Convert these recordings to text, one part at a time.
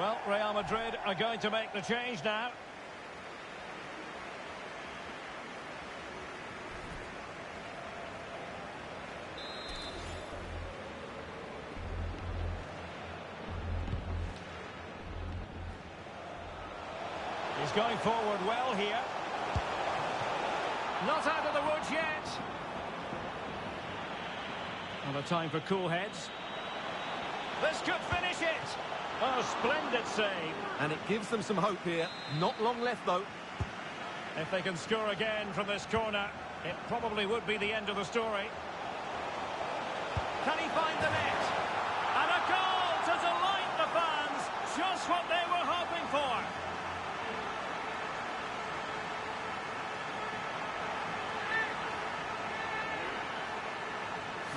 Well, Real Madrid are going to make the change now. He's going forward well here. Not out of the woods yet. And a time for cool heads. This could finish it. Oh, splendid save. And it gives them some hope here. Not long left, though. If they can score again from this corner, it probably would be the end of the story. Can he find the net? And a goal to delight the fans. Just what they were hoping for.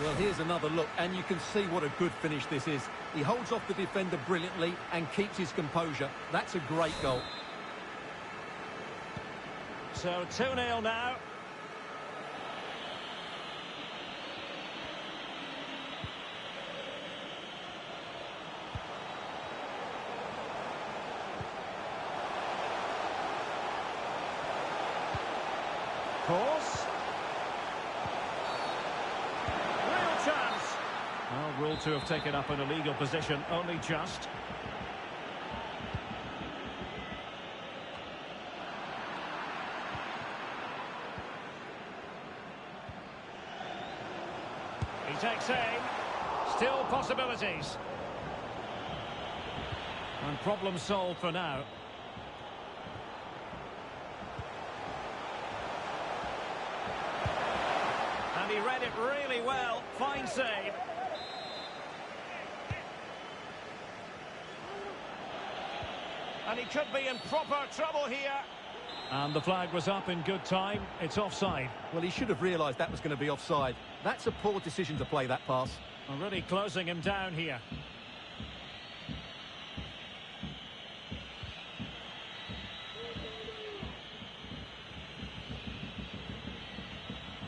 Well, here's another look, and you can see what a good finish this is. He holds off the defender brilliantly and keeps his composure. That's a great goal. So 2-0 now. Course. Well, ruled to have taken up an illegal position, only just. He takes aim. Still possibilities. And problem solved for now. And he read it really well. Fine save. And he could be in proper trouble here. And the flag was up in good time. It's offside. Well, he should have realised that was going to be offside. That's a poor decision to play that pass. Already closing him down here.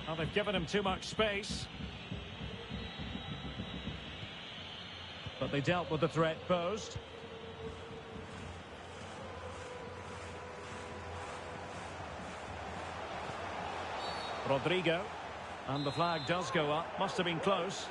Well, they've given him too much space. But they dealt with the threat posed. Rodrigo, and the flag does go up. Must have been close.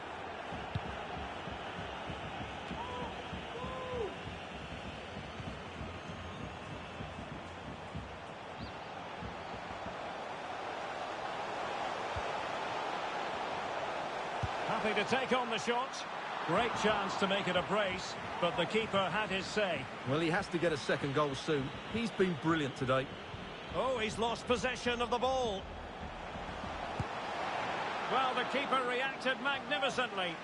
Happy to take on the shot. Great chance to make it a brace, but the keeper had his say. Well, he has to get a second goal soon. He's been brilliant today. Oh, he's lost possession of the ball. Well, the keeper reacted magnificently.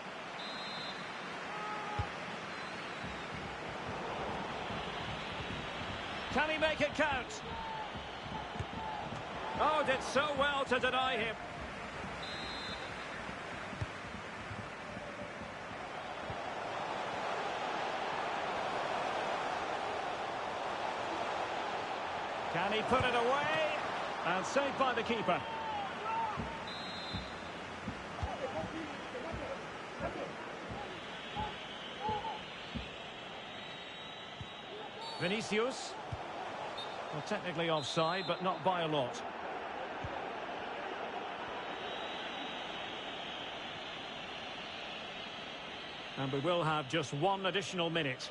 Can he make it count? Oh, did so well to deny him. Can he put it away? And saved by the keeper. Vinicius. Well, technically offside, but not by a lot. And we will have just one additional minute.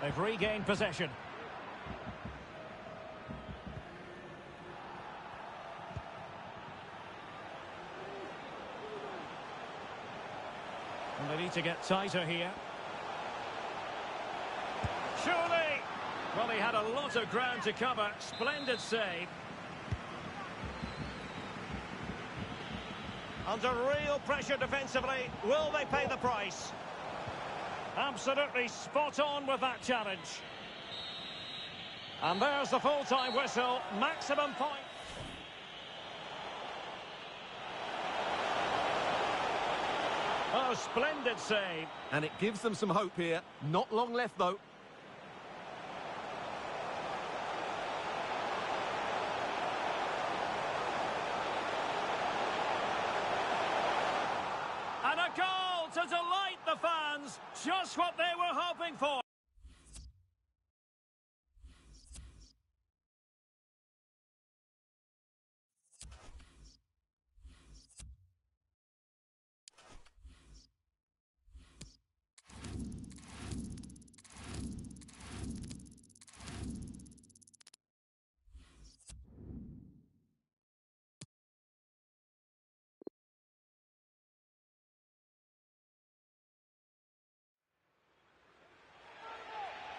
They've regained possession. And they need to get tighter here. Surely! Well, he had a lot of ground to cover. Splendid save. Under real pressure defensively. Will they pay the price? Absolutely spot on with that challenge. And there's the full-time whistle. Maximum point. Oh, splendid save. And it gives them some hope here. Not long left, though. Just what they were hoping for.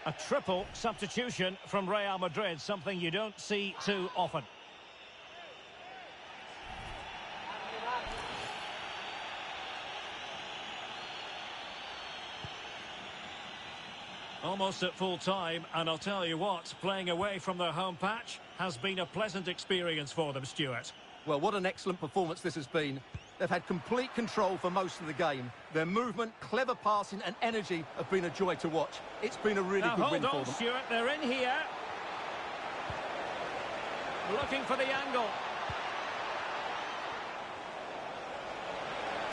A triple substitution from Real Madrid, something you don't see too often. Almost at full time, and I'll tell you what, playing away from their home patch has been a pleasant experience for them, Stuart. Well, what an excellent performance this has been. They've had complete control for most of the game. Their movement, clever passing and energy have been a joy to watch. It's been a really good win for them. Hold on, Stuart, they're in here. Looking for the angle.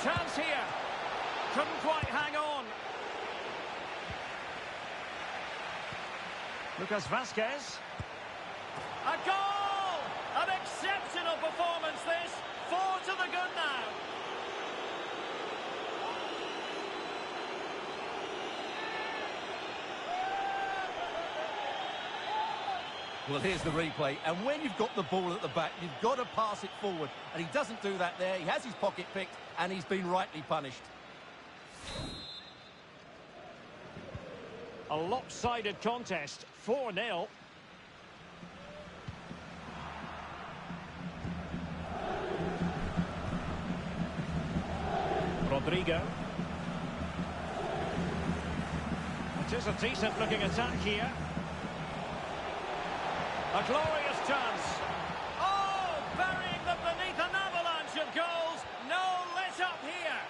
Chance here. Couldn't quite hang on. Lucas Vasquez. A goal! An exceptional performance this. 4 to the good now. Well, here's the replay, and when you've got the ball at the back, you've got to pass it forward, and he doesn't do that there. He has his pocket picked, and he's been rightly punished. A lopsided contest, 4-0. Rodrigo. It is a decent-looking attack here. A glorious chance. Oh, burying them beneath an avalanche of goals. No let-up here.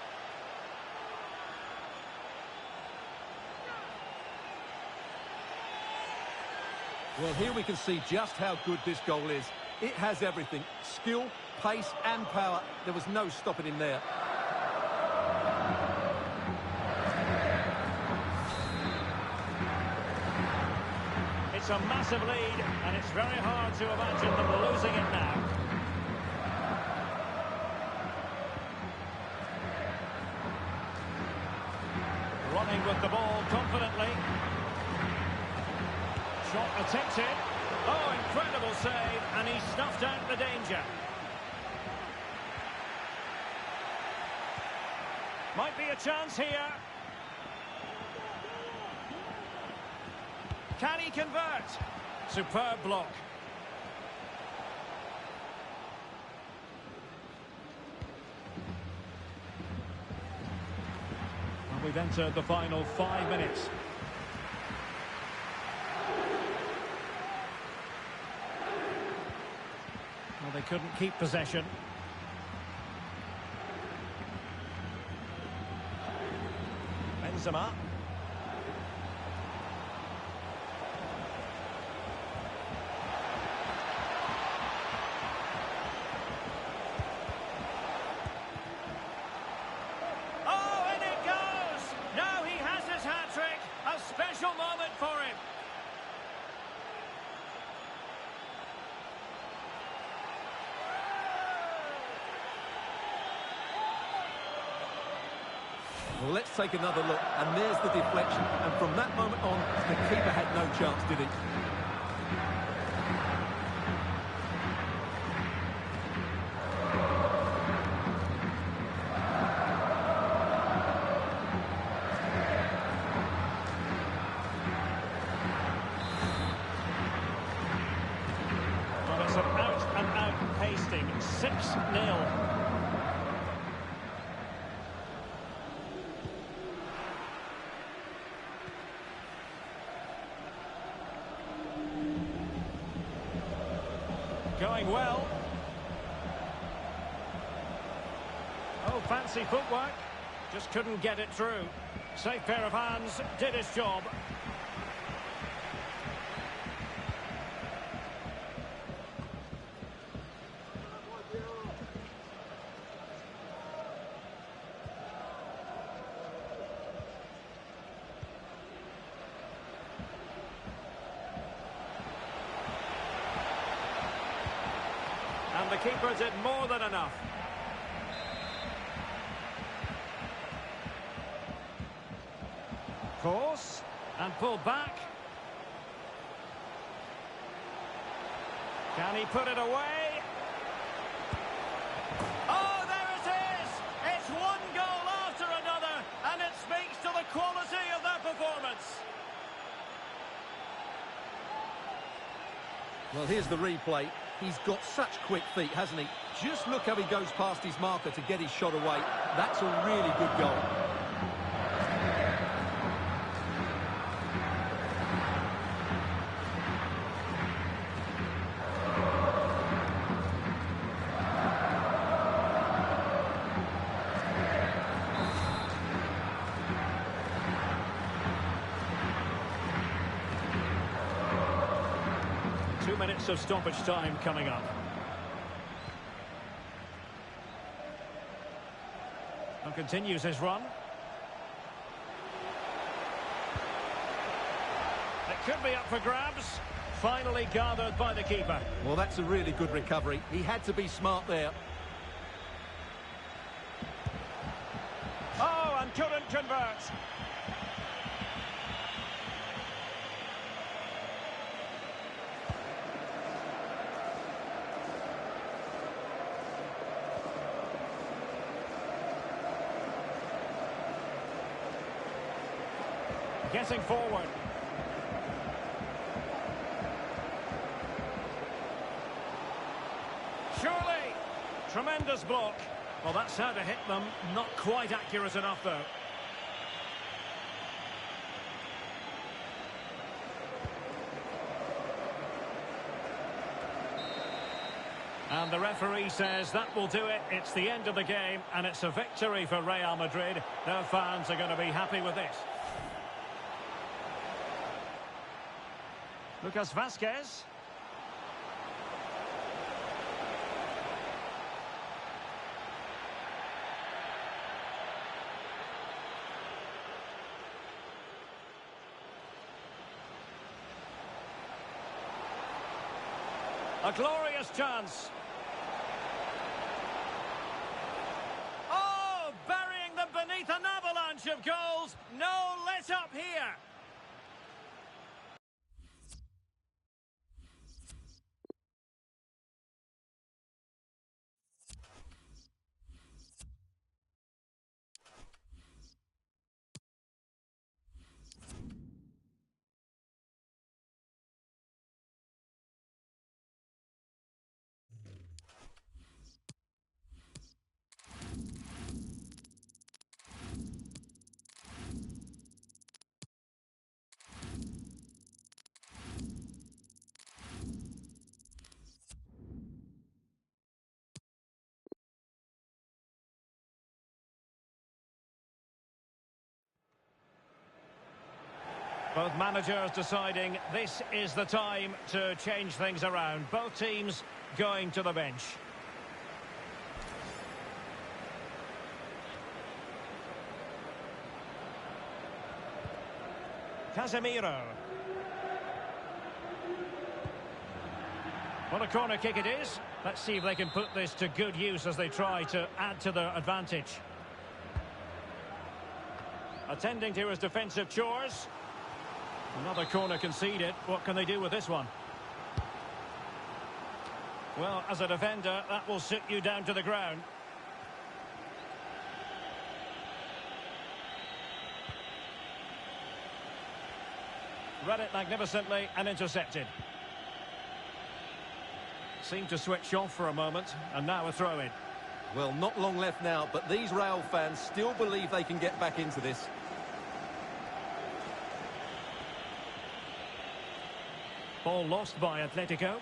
Well, here we can see just how good this goal is. It has everything. Skill, pace and power. There was no stopping him there. It's a massive lead, and it's very hard to imagine them losing it now. Running with the ball confidently. Shot attempted. Oh, incredible save, and he snuffed out the danger. Might be a chance here. Can he convert? Superb block. And we've entered the final 5 minutes. Well, they couldn't keep possession. Benzema. Well, let's take another look, and there's the deflection. And from that moment on, the keeper had no chance, did he? Well, it's an out-and-out pasting. 6-0. Going well. Oh, fancy footwork. Just couldn't get it through. Safe pair of hands, did his job. keeper did more than enough. Cross, and pulled back. Can he put it away? Oh, there it is! It's one goal after another, and it speaks to the quality of their performance. Well, here's the replay. He's got such quick feet, hasn't he? Just look how he goes past his marker to get his shot away. That's a really good goal. Minutes of stoppage time coming up. And continues his run. It could be up for grabs. Finally gathered by the keeper. Well, that's a really good recovery. He had to be smart there. Oh, and couldn't convert. Getting forward. Surely. Tremendous block. Well, that's how to hit them. Not quite accurate enough, though. And the referee says that will do it. It's the end of the game, and it's a victory for Real Madrid. Their fans are going to be happy with this. Lucas Vazquez. A glorious chance. Oh, burying them beneath an avalanche of goals. No let up here. Both managers deciding this is the time to change things around. Both teams going to the bench. Casemiro. What a corner kick it is. Let's see if they can put this to good use as they try to add to their advantage. Attending to his defensive chores. Another corner conceded. What can they do with this one? Well, as a defender, that will sit you down to the ground. Read it magnificently and intercepted. Seemed to switch off for a moment, and now a throw-in. Well, not long left now, but these Real fans still believe they can get back into this. Ball lost by Atletico.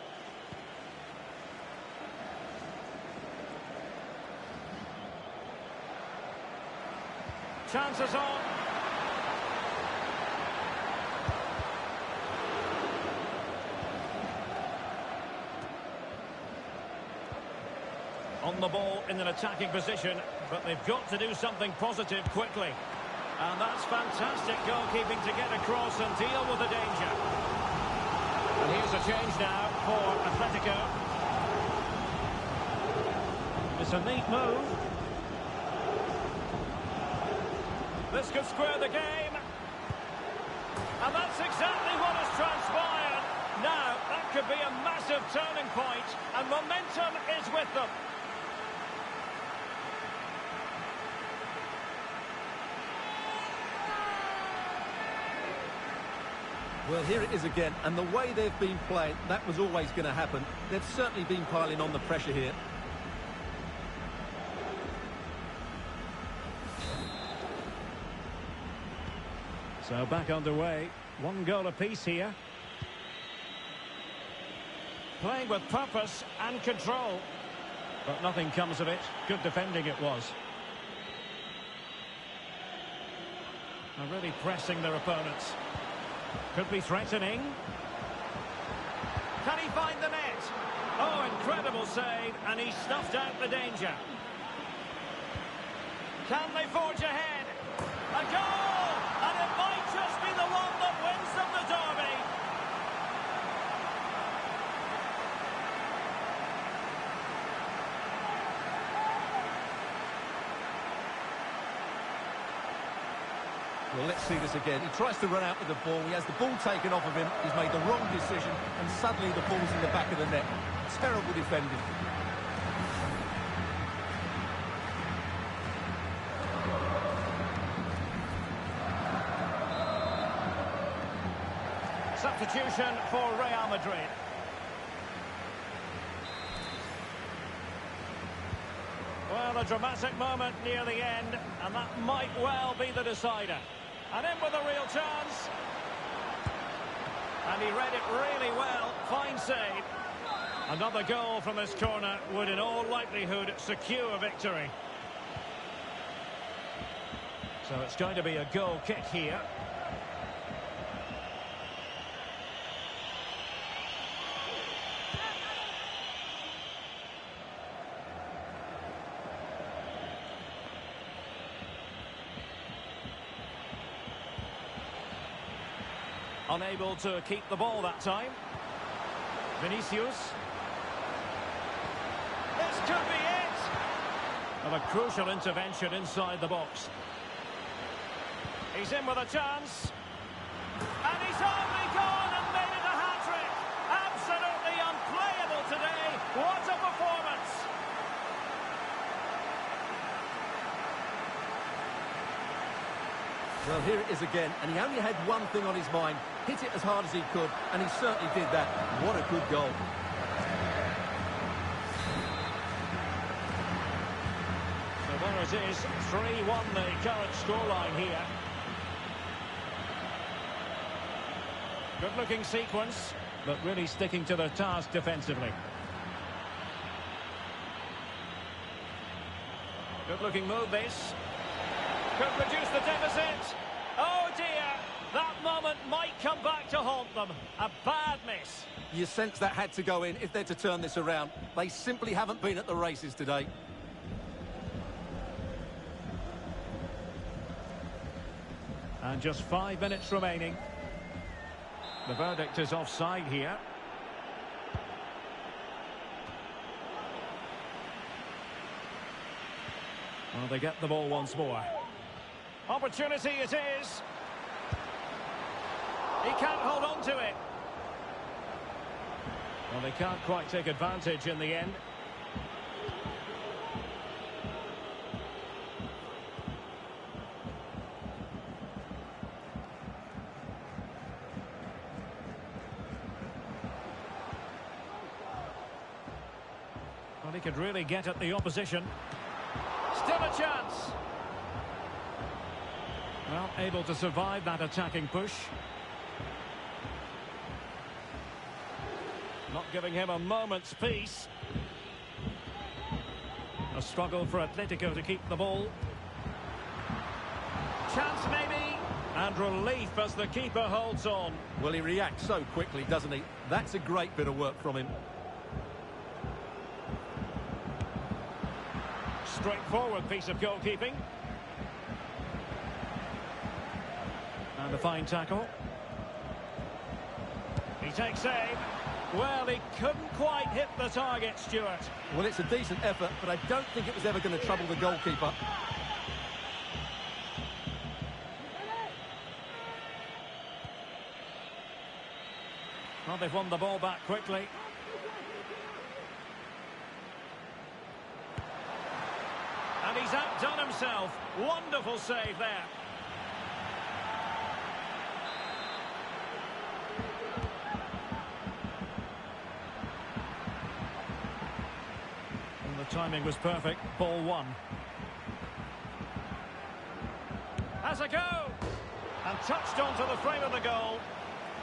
Chances on. On the ball in an attacking position, but they've got to do something positive quickly. And that's fantastic goalkeeping to get across and deal with the danger. And here's a change now for Atletico. It's a neat move. This could square the game. And that's exactly what has transpired. Now, that could be a massive turning point, and momentum is with them. Well, here it is again, and the way they've been playing, that was always going to happen. They've certainly been piling on the pressure here. So back underway. 1 goal apiece here. Playing with purpose and control. But nothing comes of it. Good defending it was. They're really pressing their opponents. Could be threatening. Can he find the net? Oh, incredible save, and he snuffed out the danger. Can they forge ahead? A goal! And it might just be the one that wins them the derby. Well, let's see this again. He tries to run out with the ball. He has the ball taken off of him. He's made the wrong decision, and suddenly the ball's in the back of the net. Terrible defending. Substitution for Real Madrid. Well, a dramatic moment near the end, and that might well be the decider. And in with a real chance. And he read it really well. Fine save. Another goal from this corner would in all likelihood secure victory. So it's going to be a goal kick here. Unable to keep the ball that time. Vinicius. This could be it! Well, a crucial intervention inside the box. He's in with a chance. And he's only gone and made it a hat-trick! Absolutely unplayable today. What a performance! Well, here it is again, and he only had one thing on his mind. Hit it as hard as he could, and he certainly did that. What a good goal. So there it is, 3-1 the current scoreline here. Good-looking sequence, but really sticking to their task defensively. Good-looking move, this. Could reduce the deficit. Oh dear, that moment might come back to haunt them. A bad miss. You sense that had to go in if they're to turn this around. They simply haven't been at the races today. And just 5 minutes remaining. The verdict is offside here. Well, they get the ball once more. Opportunity it is. He can't hold on to it. Well, they can't quite take advantage in the end. Well, he could really get at the opposition. Still a chance. Well, able to survive that attacking push. Not giving him a moment's peace. A struggle for Atletico to keep the ball. Chance maybe. And relief as the keeper holds on. Well, he reacts so quickly, doesn't he? That's a great bit of work from him. Straightforward piece of goalkeeping. And a fine tackle. He takes aim. Well, he couldn't quite hit the target, Stuart. Well, it's a decent effort, but I don't think it was ever going to trouble the goalkeeper. Well, they've won the ball back quickly. And he's outdone himself. Wonderful save there. And the timing was perfect. Ball one. Has a go! And touched onto the frame of the goal.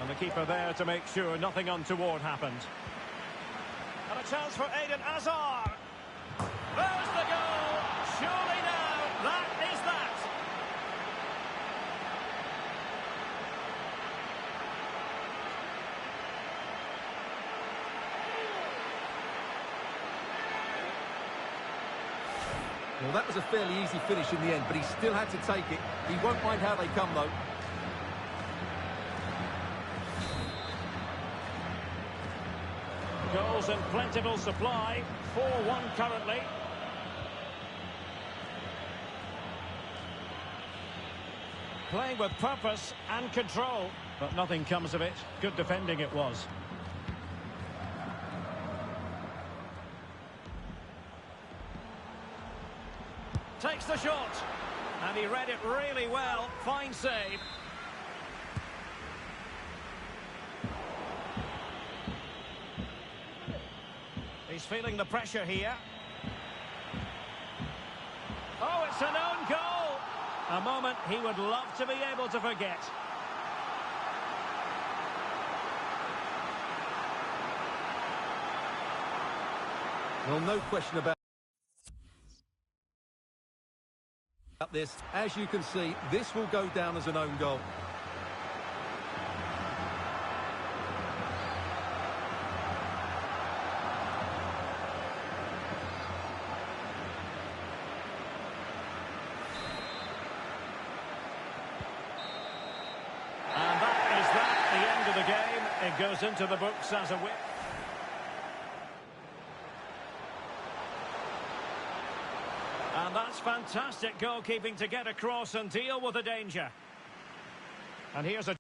And the keeper there to make sure nothing untoward happened. And a chance for Eden Hazard. There's the goal! Surely now, that is that! Well, that was a fairly easy finish in the end, but he still had to take it. He won't mind how they come, though. Goals in plentiful supply. 4-1 currently. Playing with purpose and control, but nothing comes of it. Good defending it was. Takes the shot. And he read it really well. Fine save. He's feeling the pressure here. Oh, it's an own goal! A moment he would love to be able to forget. Well, no question about this. As you can see, this will go down as an own goal. It goes into the books as a win. And that's fantastic goalkeeping to get across and deal with the danger. And here's a...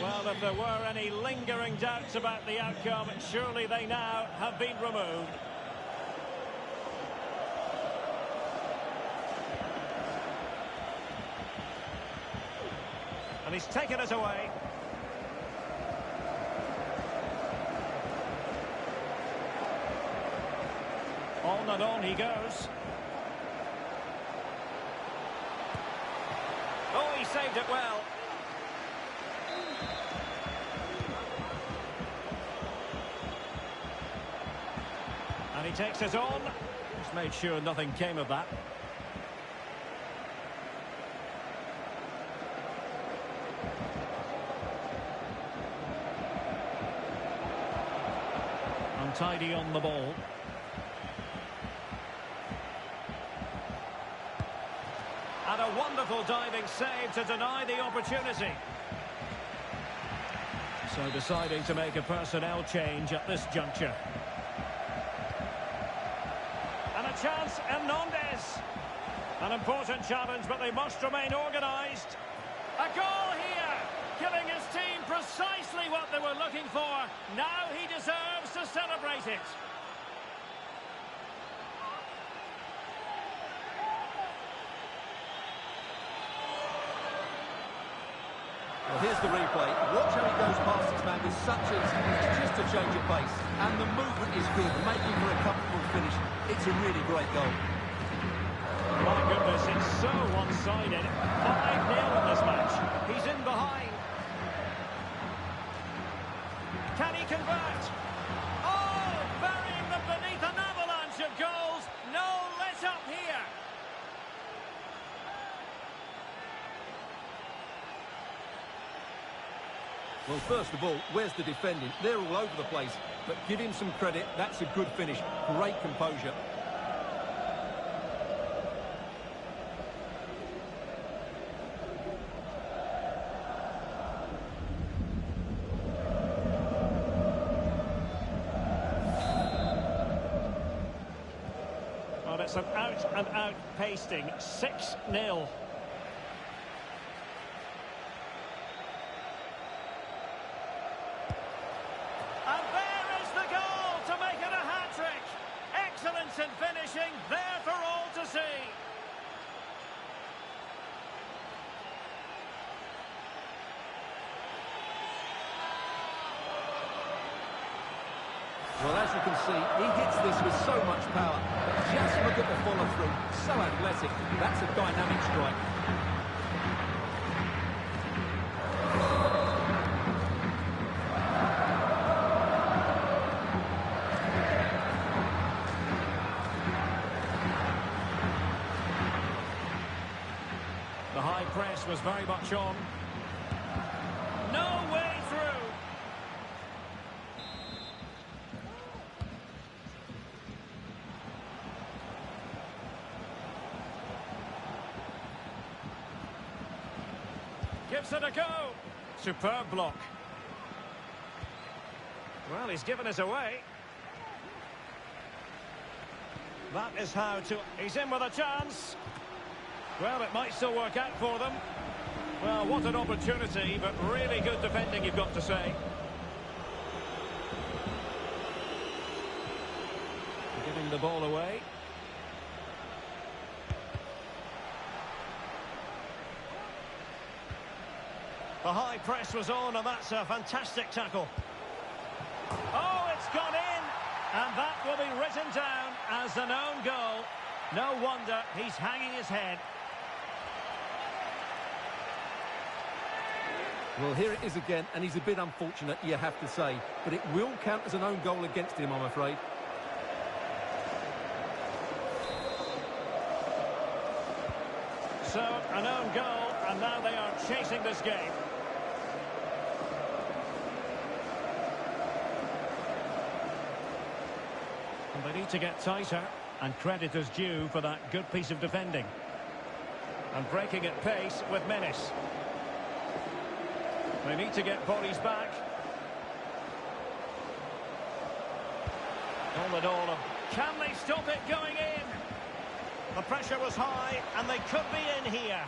Well, if there were any lingering doubts about the outcome, surely they now have been removed. And he's taken it away. On and on he goes. Oh, he saved it well. And he takes it on. Just made sure nothing came of that. Untidy on the ball. And a wonderful diving save to deny the opportunity. So deciding to make a personnel change at this juncture. And a chance, Hernandez. An important challenge, but they must remain organised. A goal here, giving his team precisely what they were looking for. Now he deserves to celebrate it. Well, here's the replay. Watch how he goes past his man with such ease. It's just a change of pace. And the movement is good, making for a comfortable finish. It's a really great goal. My goodness, it's so one-sided. 5-0 in this match. He's in behind. Can he convert? Oh, burying them beneath an avalanche of goals. No let-up here. Well, first of all, where's the defending? They're all over the place. But give him some credit. That's a good finish. Great composure. Well, it's an out-and-out pasting. 6-0. And there is the goal to make it a hat-trick. Excellence in finishing, there for all to see. Well, as you can see, he hits this with so much power. But just look at the follow-through. So athletic. That's a dynamic strike. The high press was very much on. No way through. Gives it a go. Superb block. Well, he's given us away. That is how to... He's in with a chance. Well, it might still work out for them. Well, what an opportunity, but really good defending, you've got to say. Giving the ball away. The high press was on, and that's a fantastic tackle. Oh, it's gone in, and that will be written down as an own goal. No wonder he's hanging his head. Well, here it is again, and he's a bit unfortunate, you have to say. But it will count as an own goal against him, I'm afraid. So, an own goal, and now they are chasing this game. And they need to get tighter, and credit is due for that good piece of defending. And breaking at pace with menace. They need to get bodies back. All in all, can they stop it going in? The pressure was high, and they could be in here.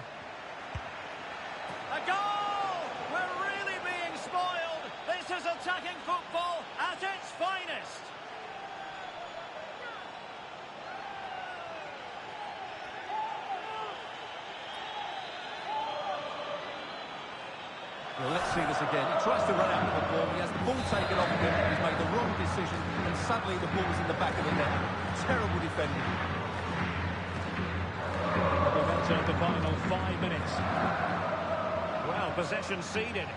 A goal! We're really being This is attacking football at its finest. Well, let's see this again. He tries to run out with the ball. He has the ball taken off of him. He's made the wrong decision, and suddenly the ball's in the back of the net. Terrible defending. We've entered the final 5 minutes. Well, possession ceded.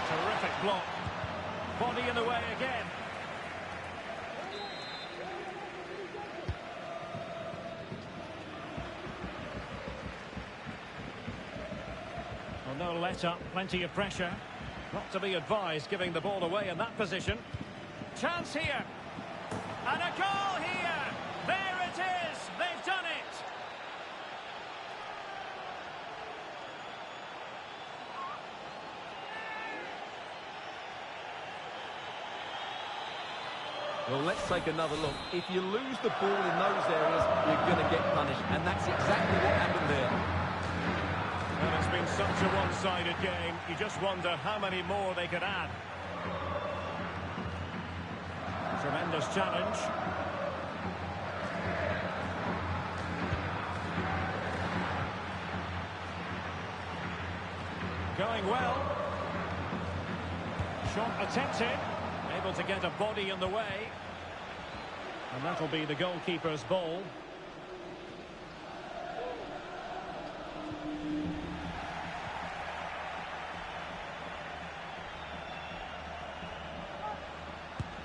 Terrific block. Body in the way again. Well, no let-up, plenty of pressure. Not to be advised giving the ball away in that position. Chance here. And a goal here. There it is. They've done it. Well, let's take another look. If you lose the ball in those areas, you're going to get punished. And that's exactly what happened there. Well, it's been such a one-sided game. You just wonder how many more they could add. Tremendous challenge. Going well. Shot attempted. Able to get a body in the way. And that'll be the goalkeeper's ball.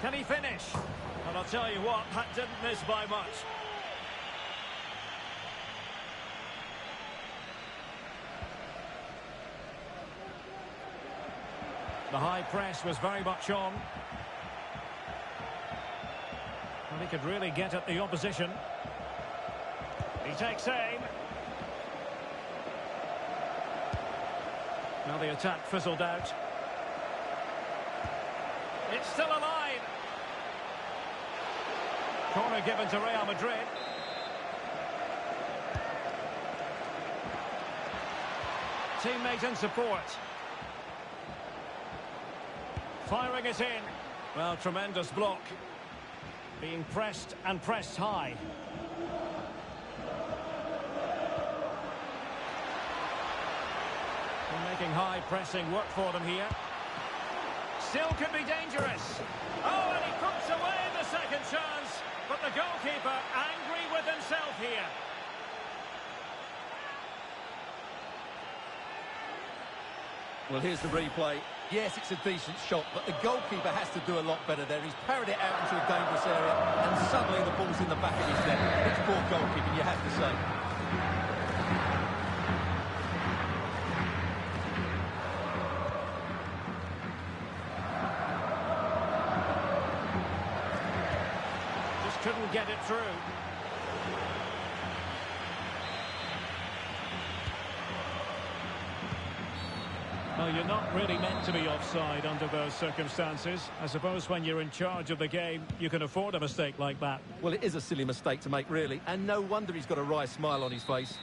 Can he finish? And I'll tell you what, that didn't miss by much. The high press was very much on. And he could really get at the opposition. He takes aim. Now the attack fizzled out. It's still alive. Corner given to Real Madrid. Teammate in support. Firing it in. Well, tremendous block. Being pressed and pressed high. They're making high pressing work for them here. Still could be dangerous. Oh, and he puts away the second chance. But the goalkeeper angry with himself here. Well, here's the replay. Yes, it's a decent shot, but the goalkeeper has to do a lot better there. He's parried it out into a dangerous area, and suddenly the ball's in the back of his net. It's poor goalkeeping, you have to say. Couldn't get it through. Well, you're not really meant to be offside under those circumstances. I suppose when you're in charge of the game, you can afford a mistake like that. Well, it is a silly mistake to make, really, and no wonder he's got a wry smile on his face.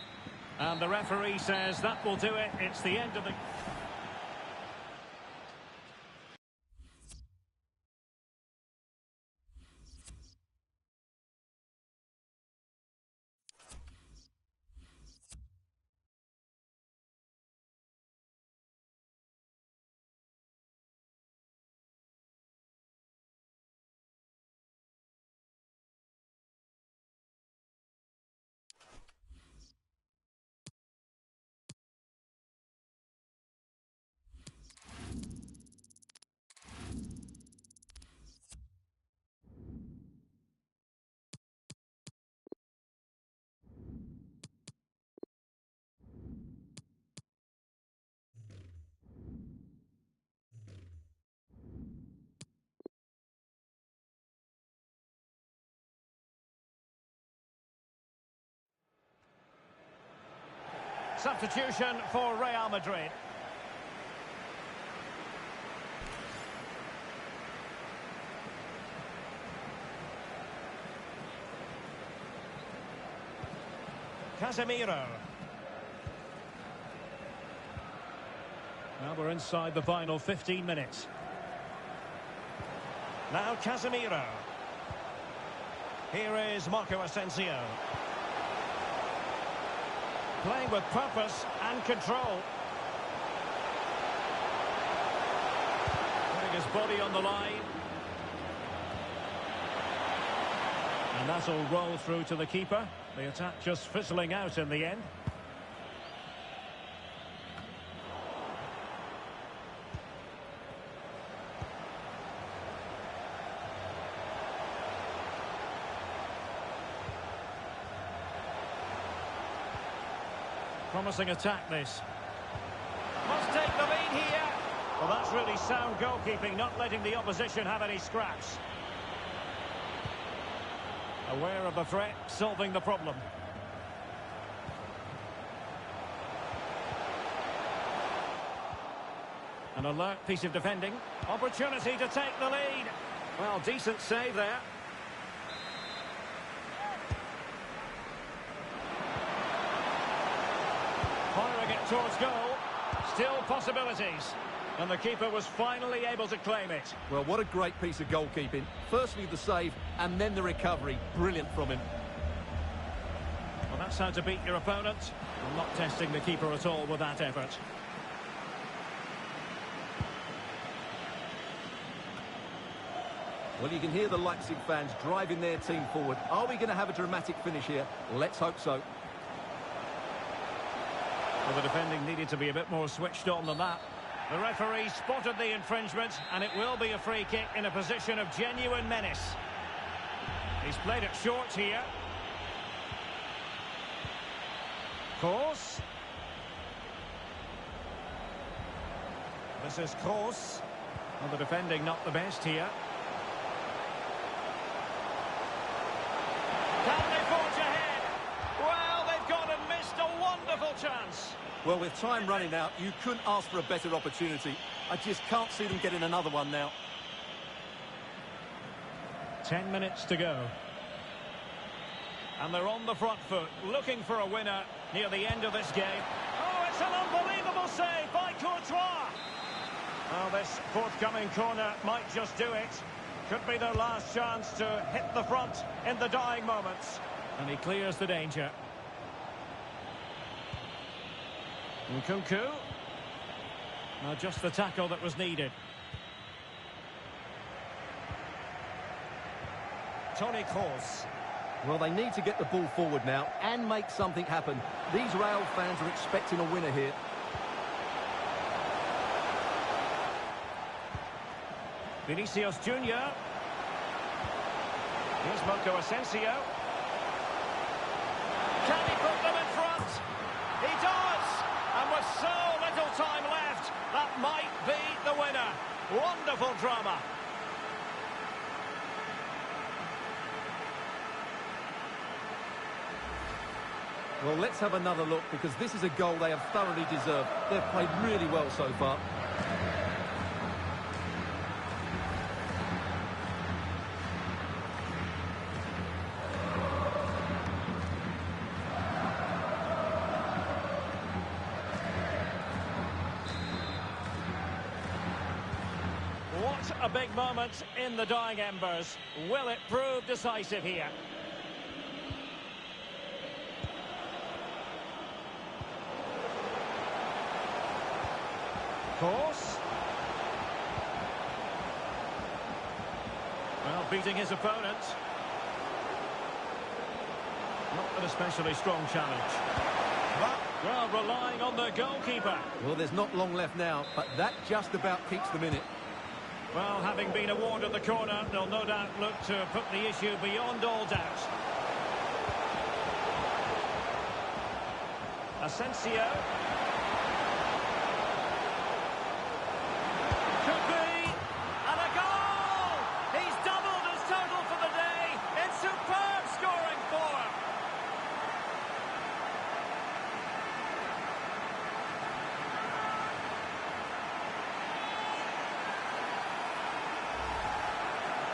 And the referee says that will do it. It's the end of the... Substitution for Real Madrid. Casemiro. Now we're inside the final 15 minutes. Now Casemiro. Here is Marco Asensio. Playing with purpose and control. Putting his body on the line. And that'll roll through to the keeper. The attack just fizzling out in the end. Promising attack, this. Must take the lead here. Well, that's really sound goalkeeping, not letting the opposition have any scraps. Aware of the threat, solving the problem. An alert piece of defending. Opportunity to take the lead. Well, decent save there. Firing it towards goal. Still possibilities. And the keeper was finally able to claim it. Well, what a great piece of goalkeeping. Firstly the save, and then the recovery. Brilliant from him. Well, that's how to beat your opponent. I'm not testing the keeper at all with that effort. Well, you can hear the Leipzig fans driving their team forward. Are we going to have a dramatic finish here? Let's hope so. Well, the defending needed to be a bit more switched on than that. The referee spotted the infringement, and it will be a free kick in a position of genuine menace. He's played it short here. Kroos. This is Kroos. Well, the defending not the best here. Can they forge ahead? Well, they've gone and missed a wonderful chance. Well, with time running out, you couldn't ask for a better opportunity. I just can't see them getting another one now. 10 minutes to go. And they're on the front foot, looking for a winner near the end of this game. Oh, it's an unbelievable save by Courtois. Well, this forthcoming corner might just do it. Could be their last chance to hit the front in the dying moments. And he clears the danger. Nkunku. Now just the tackle that was needed. Toni Kroos. Well, they need to get the ball forward now and make something happen. These Real fans are expecting a winner here. Vinicius Junior. Here's Marco Asensio. Can he put them in front? He does! And with so little time left, that might be the winner. Wonderful drama. Well, let's have another look, because this is a goal they have thoroughly deserved. They've played really well so far. What a big moment in the dying embers. Will it prove decisive here? Kroos. Well, beating his opponent. Not an especially strong challenge. Well, relying on the goalkeeper. Well, there's not long left now, but that just about keeps them in it. Well, having been awarded the corner, they'll no doubt look to put the issue beyond all doubt. Asensio. Could be. And a goal! He's doubled his total for the day in superb scoring form.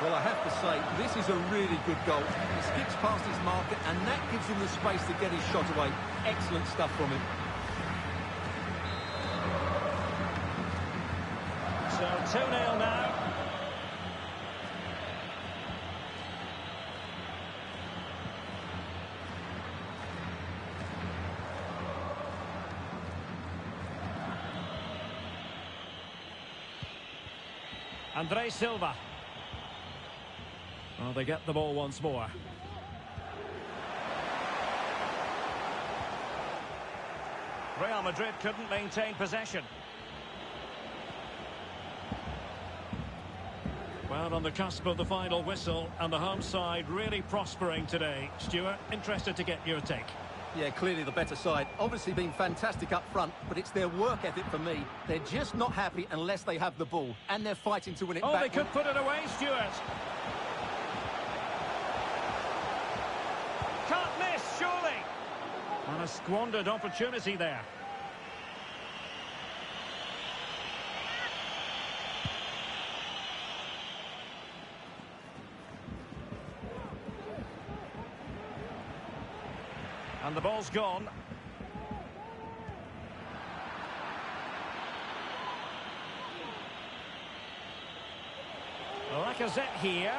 Well, I have to say, this is a really good goal. He skips past his marker, and that gives him the space to get his shot away. Excellent stuff from him. So 2-0 now. Andre Silva. Well, they get the ball once more. Real Madrid couldn't maintain possession. Well, on the cusp of the final whistle, and the home side really prospering today. Stuart, interested to get your take. Yeah, clearly the better side. Obviously been fantastic up front, but it's their work ethic for me. They're just not happy unless they have the ball, and they're fighting to win it back. Oh, they could put it away, Stuart. Can't miss, surely. And a squandered opportunity there. And the ball's gone. Lacazette here.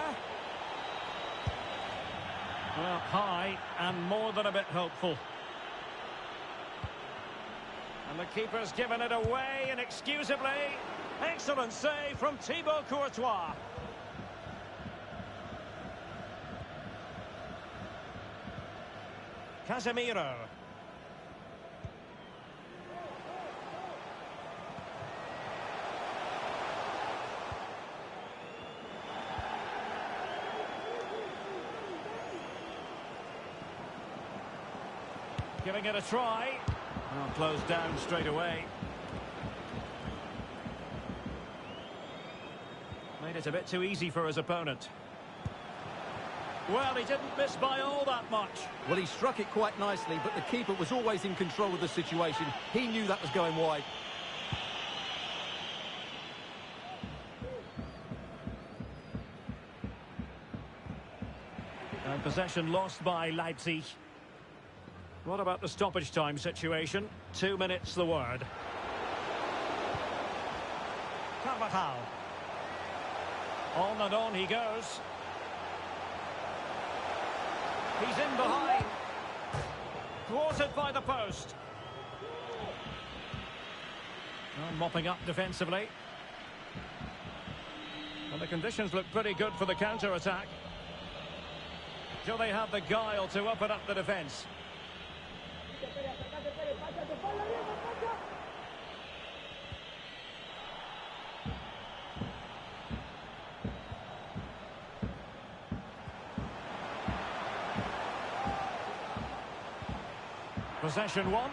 Well, high and more than a bit hopeful. And the keeper's given it away inexcusably. Excellent save from Thibaut Courtois. Casemiro. Giving it a try. Well, closed down straight away. Made it a bit too easy for his opponent. Well, he didn't miss by all that much. Well, he struck it quite nicely, but the keeper was always in control of the situation. He knew that was going wide. And possession lost by Leipzig. What about the stoppage time situation? 2 minutes the word. Carvajal. On and on he goes. He's in behind. Thwarted by the post. Well, mopping up defensively. Well, the conditions look pretty good for the counter-attack. Do they have the guile to open up the defence? Possession one.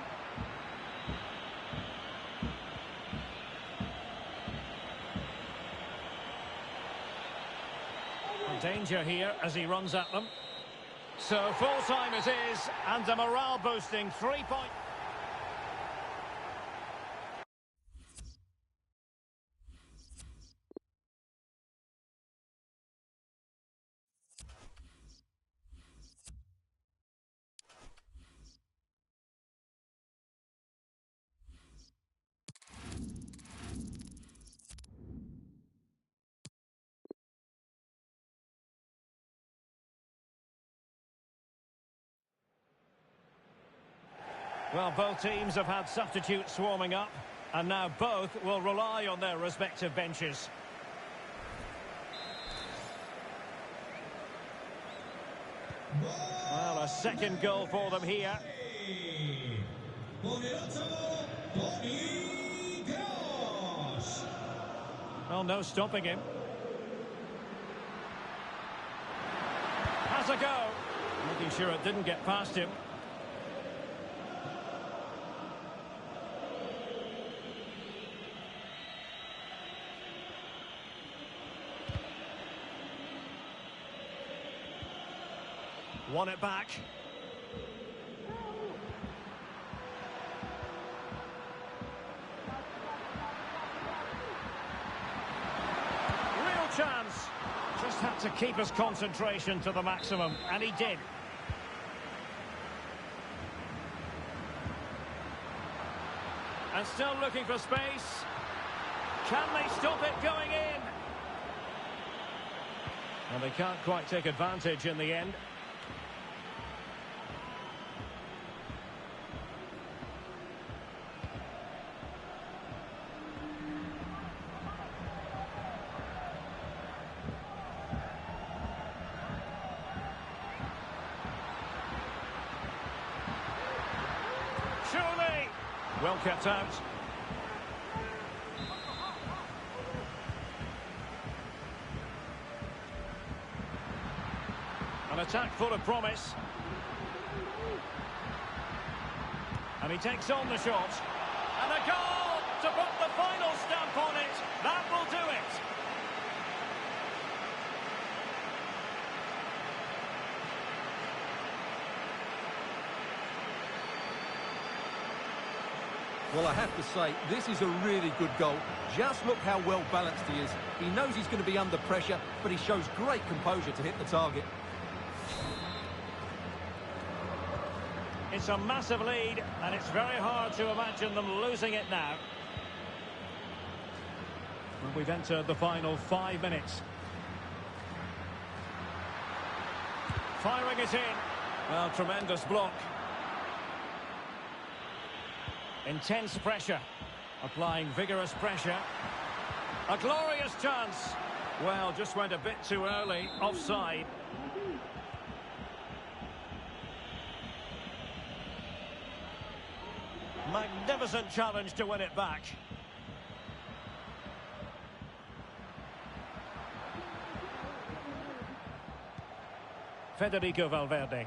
Danger here as he runs at them. So full time it is, and a morale boosting 3-point. Well, both teams have had substitutes swarming up, and now both will rely on their respective benches. Well, a second goal for them here. Well, no stopping him. Has a go. Making sure it didn't get past him. Won it back. Real chance. Just had to keep his concentration to the maximum, and he did. And still looking for space. Can they stop it going in? And they can't quite take advantage in the end. Surely! Well kept out. An attack full of promise. And he takes on the shot. And a goal to put the final stamp on it. That will do it. Well, I have to say, this is a really good goal. Just look how well balanced he is. He knows he's going to be under pressure, but he shows great composure to hit the target. It's a massive lead, and it's very hard to imagine them losing it now. Well, we've entered the final 5 minutes. Firing it in. Well, tremendous block. Intense pressure. Applying vigorous pressure. A glorious chance. Well, just went a bit too early. Offside. Magnificent challenge to win it back. Federico Valverde.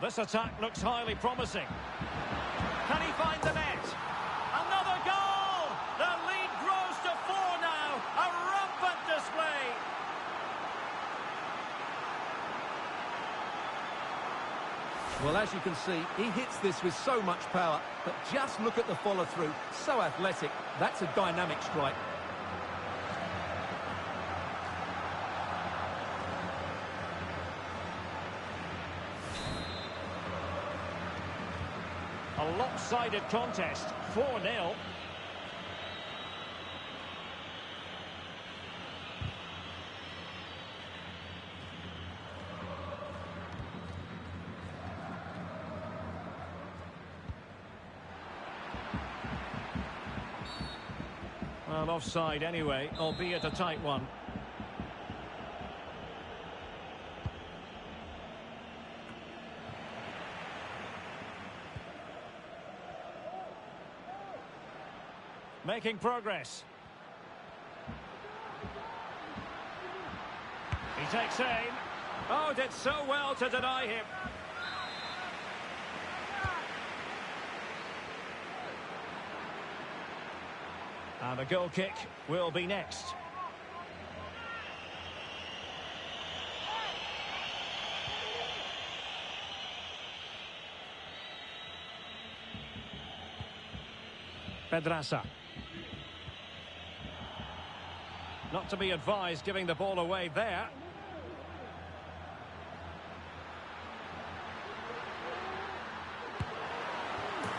This attack looks highly promising. Can he find the net? Another goal! The lead grows to 4 now. A rampant display. Well, as you can see, he hits this with so much power, but just look at the follow-through. So athletic. That's a dynamic strike. A lopsided contest, 4-0. Well, offside anyway, albeit a tight one. Making progress. He takes aim. Oh, did so well to deny him. And a goal kick will be next. Pedraza. Not to be advised giving the ball away there.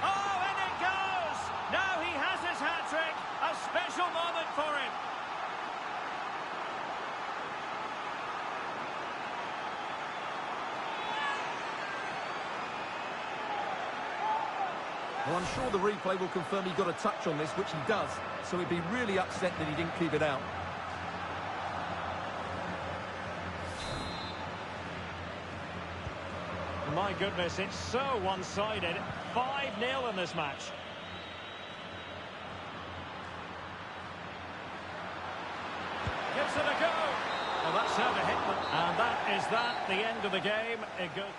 Oh, and it goes! Now he has his hat-trick. A special moment for him. Well, I'm sure the replay will confirm he got a touch on this, which he does. So he'd be really upset that he didn't keep it out. My goodness, it's so one-sided. 5-0 in this match. Gives it a go. Well, that's how to hit them. And that is that, the end of the game. A good...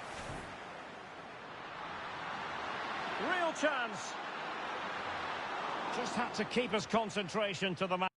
Real chance. Just had to keep his concentration to the match.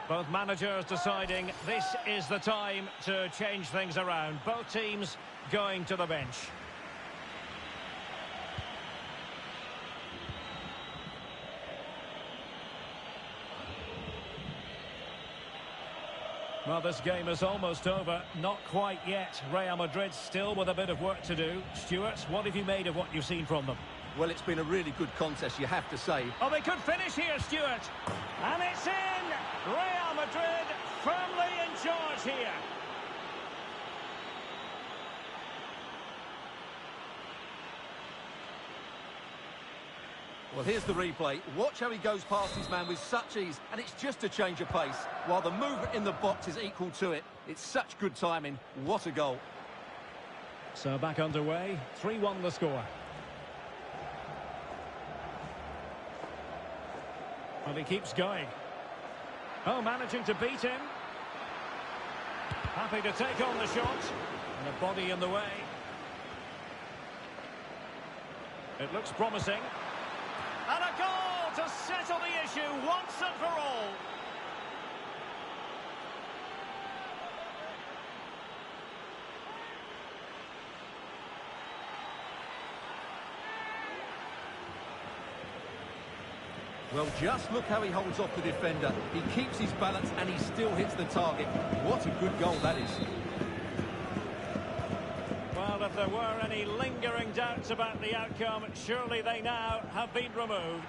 Both managers deciding this is the time to change things around. Both teams going to the bench. Well, this game is almost over. Not quite yet. Real Madrid still with a bit of work to do. Stuart, what have you made of what you've seen from them? Well, it's been a really good contest, you have to say. Oh, they could finish here, Stuart. And it's in! Real Madrid firmly in charge here. Well, here's the replay. Watch how he goes past his man with such ease, and it's just a change of pace, while the movement in the box is equal to it. It's such good timing. What a goal. So back underway. 3-1 the score. Well, he keeps going. Oh, managing to beat him. Happy to take on the shot. And the body in the way. It looks promising. And a goal to settle the issue once and for all. Well, just look how he holds off the defender. He keeps his balance and he still hits the target. What a good goal that is. Well, if there were any lingering doubts about the outcome, surely they now have been removed.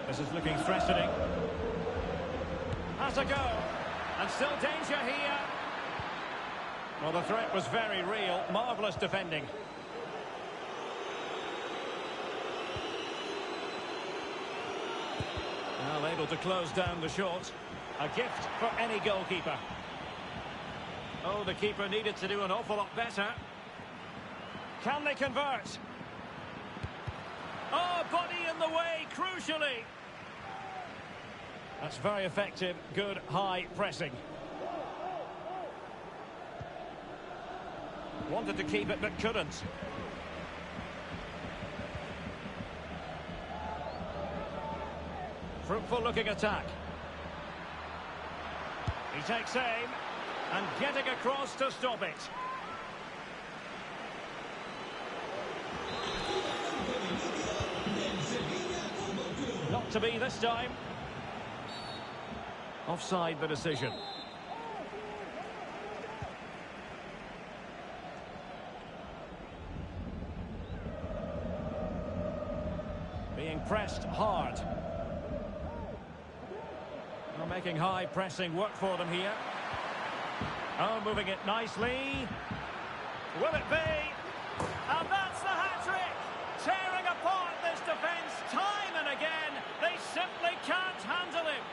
This is looking threatening. Has a go. And still danger here. Well, the threat was very real. Marvellous defending. Well, able to close down the shot. A gift for any goalkeeper. Oh, the keeper needed to do an awful lot better. Can they convert? Oh, body in the way, crucially. That's very effective. Good high pressing. Wanted to keep it, but couldn't. Fruitful-looking attack. He takes aim, and getting across to stop it. Not to be this time. Offside the decision. Being pressed hard. Well, making high pressing work for them here. Oh, moving it nicely. Will it be? And that's the hat-trick! Tearing apart this defence time and again. They simply can't handle him.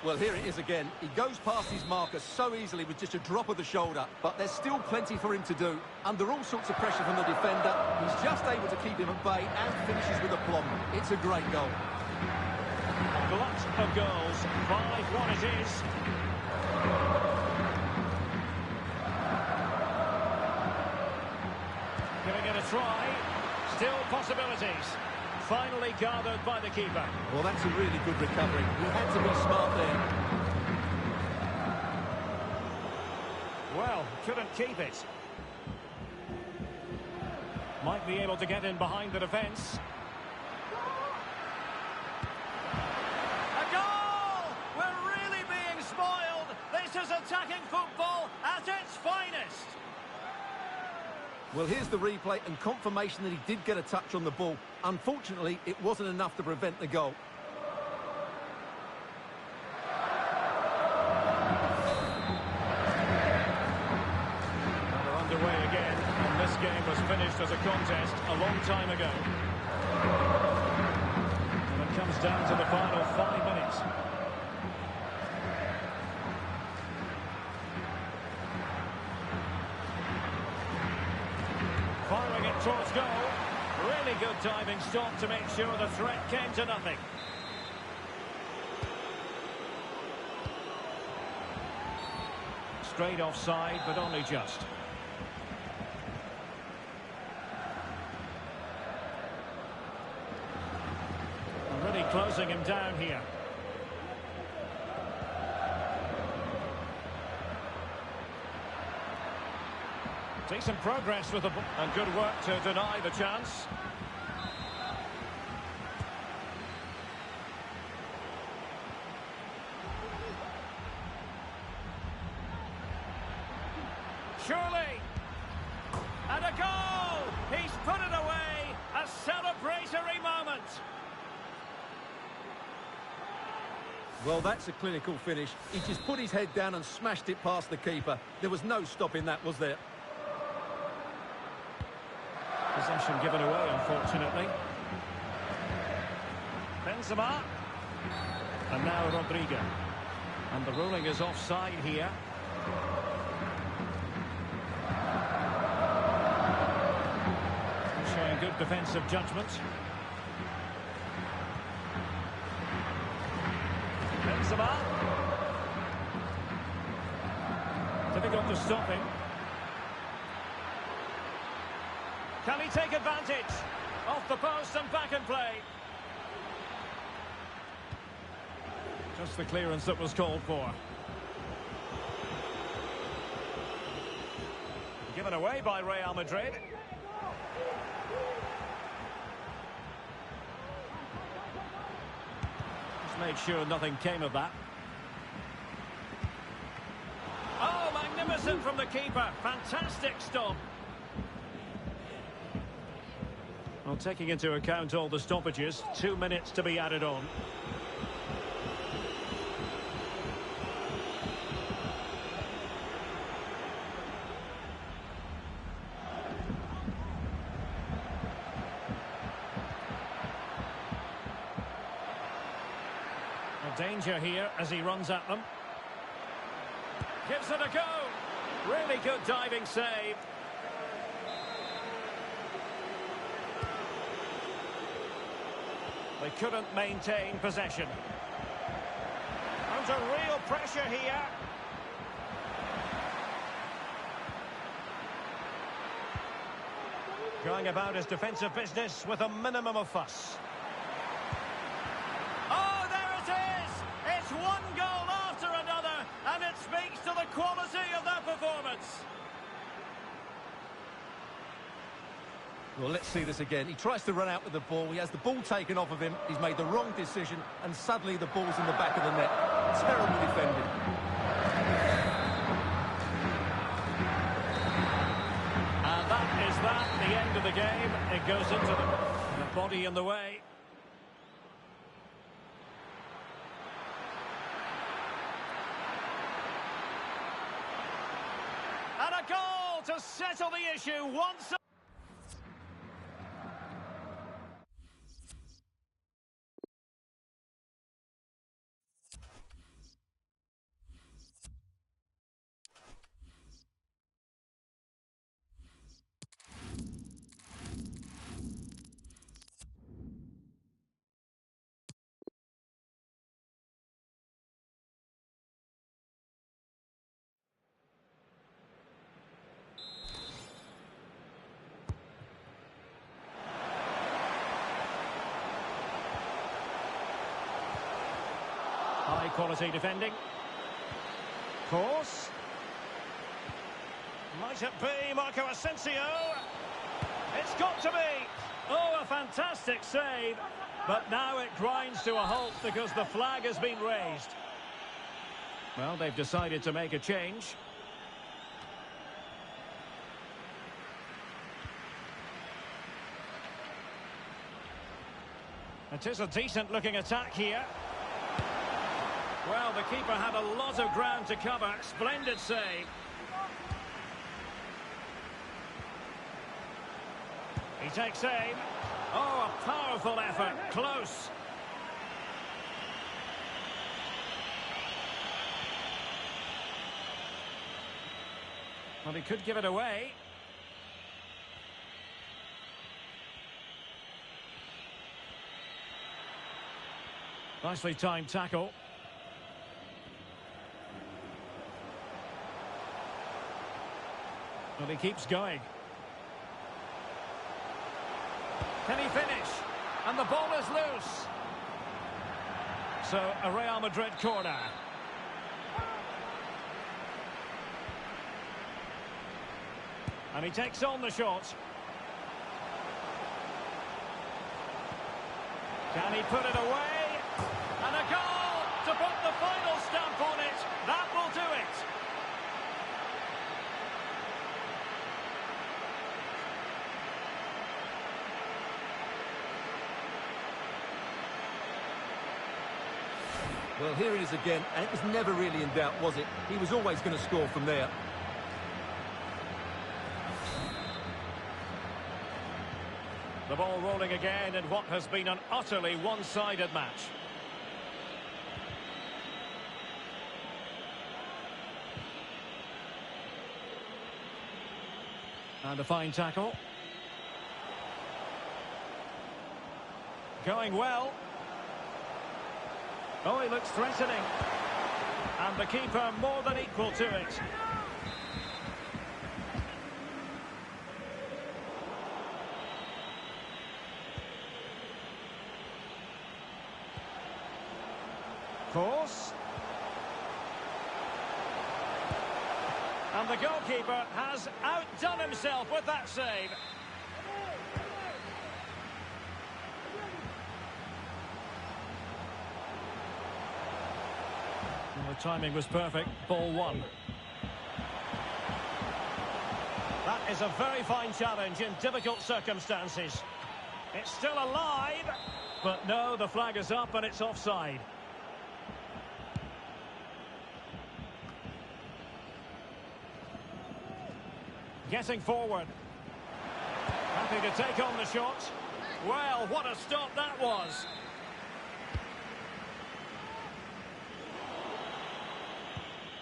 Well, here it is again. He goes past his marker so easily with just a drop of the shoulder, but there's still plenty for him to do. Under all sorts of pressure from the defender, he's just able to keep him at bay and finishes with aplomb. It's a great goal. A glut of goals. 5-1 it is. Giving it a try. Still possibilities. Finally gathered by the keeper. Well, that's a really good recovery. He had to be smart there. Well, couldn't keep it. Might be able to get in behind the defence. A goal! We're really being spoiled. This is attacking football at its finest. Well, here's the replay and confirmation that he did get a touch on the ball. Unfortunately, it wasn't enough to prevent the goal. And they're underway again, and this game was finished as a contest a long time ago. And it comes down to the final 5 minutes. Firing it towards goal. Really good diving stop to make sure the threat came to nothing. Straight offside, but only just. closing him down here. Decent progress with the ball. And good work to deny the chance. Surely. And a goal! He's put it away. A celebratory moment. Well, that's a clinical finish. He just put his head down and smashed it past the keeper. There was no stopping that, was there? Possession given away, unfortunately. Benzema. And now Rodrigo. And the ruling is offside here. Showing good defensive judgment. Benzema. Difficult to stop him. Can he take advantage? Off the post and back in play. Just the clearance that was called for. Given away by Real Madrid. Just made sure nothing came of that. Oh, magnificent from the keeper. Fantastic stop. Well, taking into account all the stoppages, 2 minutes to be added on. A danger here as he runs at them. Gives it a go. Really good diving save. They couldn't maintain possession. Under real pressure here. Going about his defensive business with a minimum of fuss. Oh, there it is! It's one goal after another, and it speaks to the quality of their performance. Well, let's see this again. He tries to run out with the ball. He has the ball taken off of him. He's made the wrong decision, and suddenly the ball's in the back of the net. Terrible defending. And that is that, the end of the game. It goes into the body in the way. And a goal to settle the issue once. High quality defending. Course. Might it be Marco Asensio? It's got to be. Oh, a fantastic save. But now it grinds to a halt because the flag has been raised. Well, they've decided to make a change. It is a decent looking attack here. Well, the keeper had a lot of ground to cover. Splendid save. He takes aim. Oh, a powerful effort. Close. Well, he could give it away. Nicely timed tackle. Well, he keeps going. Can he finish? And the ball is loose. So, a Real Madrid corner. And he takes on the shot. Can he put it away? And a goal to put the final stamp on it. That will do it. Well, here it is again, and it was never really in doubt, was it? He was always going to score from there. The ball rolling again in what has been an utterly one-sided match. And a fine tackle. Going well. Oh, he looks threatening. And the keeper more than equal to it. Course. And the goalkeeper has outdone himself with that save. The timing was perfect. Ball one. That is a very fine challenge in difficult circumstances. It's still alive, but no, the flag is up and it's offside. Getting forward. Happy to take on the shot. Well, what a stop that was.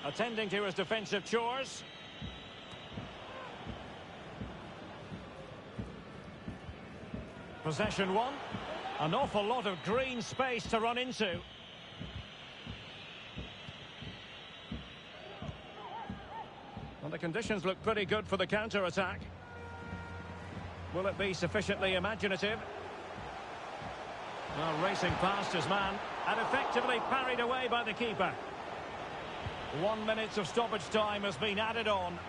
Attending to his defensive chores. Possession one. An awful lot of green space to run into. Well, the conditions look pretty good for the counter-attack. Will it be sufficiently imaginative? Well, racing past his man and effectively parried away by the keeper. 1 minute of stoppage time has been added on.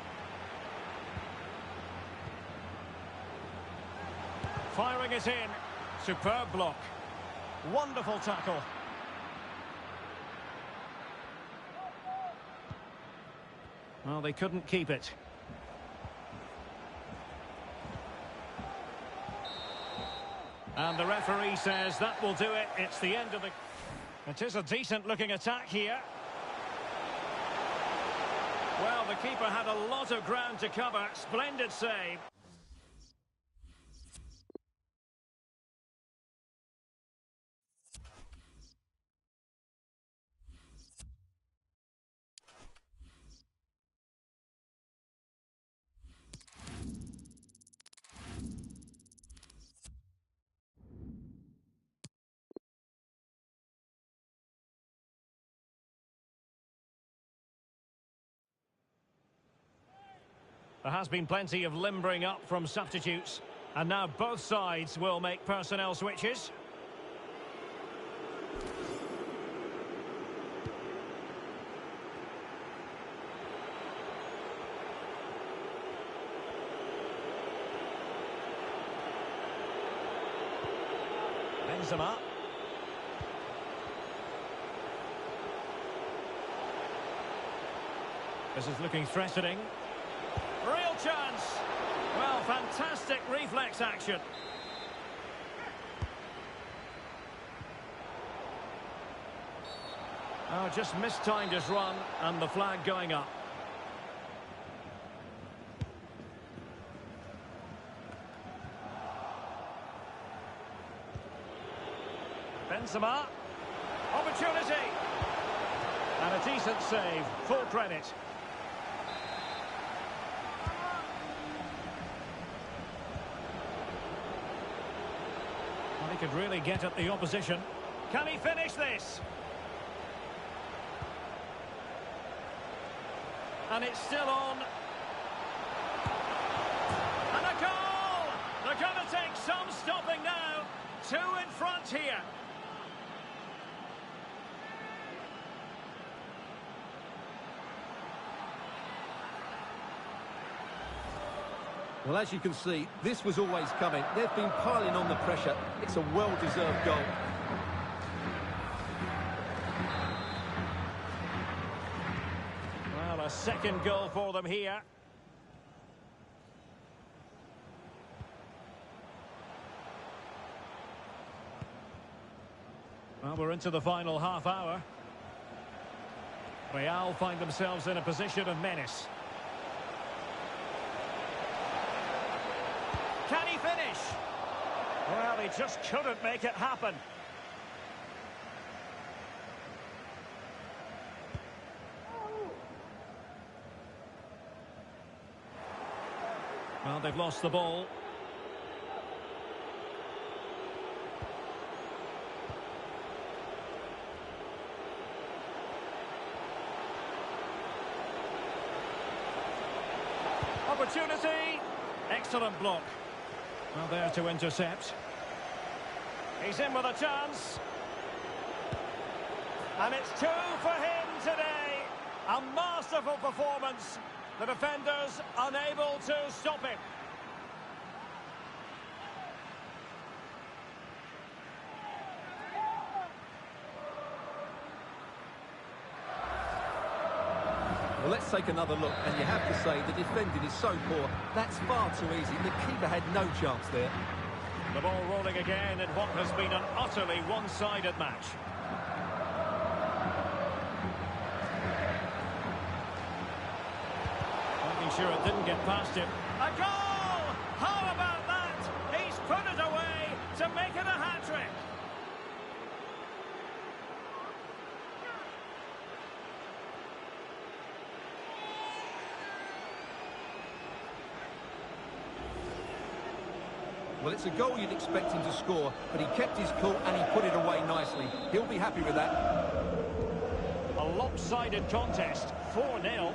Firing it in. Superb block. Wonderful tackle. Well, they couldn't keep it. And the referee says that will do it. It's the end of the... It is a decent-looking attack here. Well, the keeper had a lot of ground to cover. Splendid save. There has been plenty of limbering up from substitutes. And now both sides will make personnel switches. Benzema. This is looking threatening. Real chance. Well, fantastic reflex action. Oh, just mistimed his run and the flag going up. Benzema. Opportunity. And a decent save. Full credit. He could really get at the opposition. Can he finish this? And it's still on. And a goal! They're going to take some stopping now. 2 in front here. Well, as you can see, this was always coming. They've been piling on the pressure. It's a well-deserved goal. Well, a second goal for them here. Well, we're into the final half hour. Real find themselves in a position of menace. Can he finish? Well, he just couldn't make it happen. Well, they've lost the ball. Opportunity. Excellent block. Well, there to intercept. He's in with a chance. And it's 2 for him today. A masterful performance. The defenders unable to stop him. Well, let's take another look, and you have to say the defending is so poor. That's far too easy. The keeper had no chance there. The ball rolling again in what has been an utterly one-sided match. Making sure it didn't get past him. A goal! How about that? He's put it away to make it a hat-trick. Well, it's a goal you'd expect him to score, but he kept his cool and he put it away nicely. He'll be happy with that. A lopsided contest, 4-0.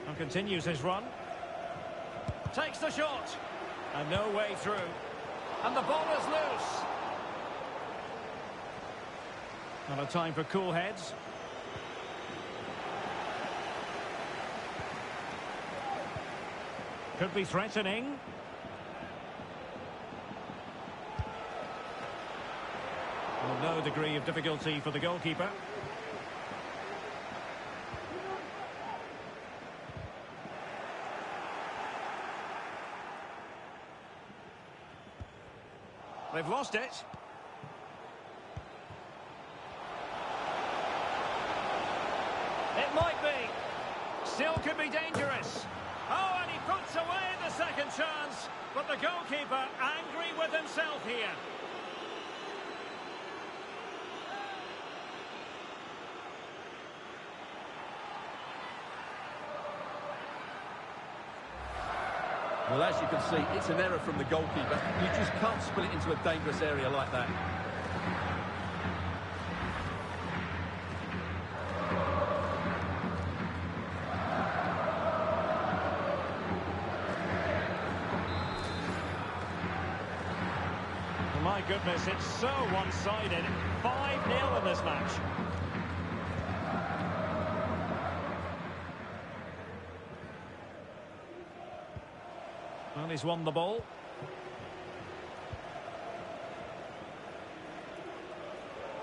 And continues his run. Takes the shot. And no way through. And the ball is loose. Not a time for cool heads. Could be threatening. Well, no degree of difficulty for the goalkeeper. They've lost it. It might be. Still could be dangerous. Oh, and he puts away the second chance. But the goalkeeper angry with himself here. Well, as you can see, it's an error from the goalkeeper. You just can't spill it into a dangerous area like that. My goodness, it's so one-sided. 5-0 in this match. Well, he's won the ball.